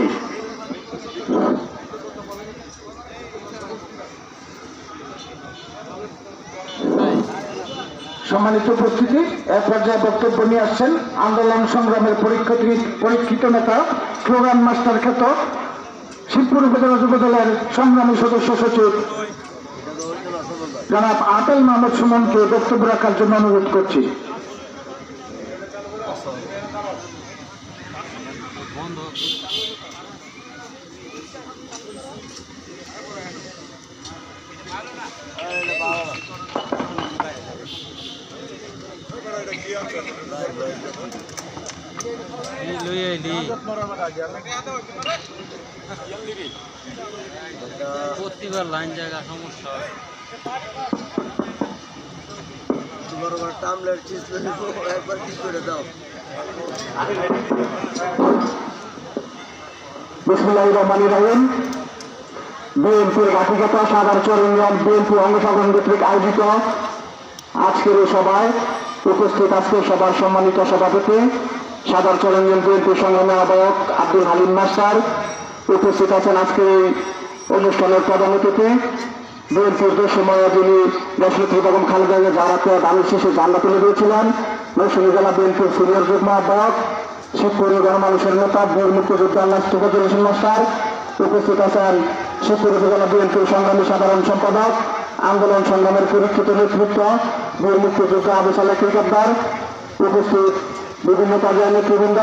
করি। সম্মানিত উপস্থিতি, এক পর্যায়ে বক্তব্য নিয়ে আসছেন আন্দোলন সংগ্রামের পরীক্ষিত নেতা, স্লোগান মাস্টার খ্যাত শিবপুর উপজেলা যুব দলের সংগ্রামী সদস্য সচিব জনাব আতেল মাহমুদ সুমনকে বক্তব্য রাখার জন্য অনুরোধ করছি। প্রতিবার লাইন জায়গা সমস্যা একবার ঠিক করে দাও। বিসমিল্লাহির রহমানির রহিম। বিএনপির বাকিগত সাধারণ ইউনিয়ন বিএনপি অঙ্গসংগঠন কর্তৃক আয়োজিত আজকের এই সভায় উপস্থিত আজকের সভার সম্মানিত সভাপতি সাধারণ ইউনিয়ন বিএনপি সংগ্রামী আহ্বায়ক আব্দুল হালিম মাস্টার, উপস্থিত আছেন আজকের এই অনুষ্ঠানের প্রধান অতিথি বিএনপির সময় যিনি দেশনেত্রী বেগম খালেদা জিয়া যারাতে ধানের শীষে ঝান্ডা তুলে দিয়েছিলেন, নরসিংদী জেলা বিএনপির সিনিয়র যুগ্ম আহ্বায়ক শিবপুরের গণমানুষের নেতা বীর মুক্তিযোদ্ধা নাস্তিফজুল হোসেন মাস্টার, উপস্থিত আছেন শিবপুর উপজেলা বিএনপির সংগ্রামী সাধারণ সম্পাদক আন্দোলন সংগ্রামের পরীক্ষিত নেতৃত্ব বীর মুক্তিযোদ্ধা আবু সালেহ ক্রিকেটদার, উপস্থিত বিভিন্ন পর্যায়ের নেতৃবৃন্দ,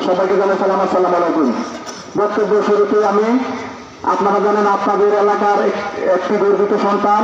সবাইকে জানাই সালাম, আসসালামু আলাইকুম। বক্তব্য শুরুতে আপনারা জানেন আপনাদের এলাকার একটি গর্বিত সন্তান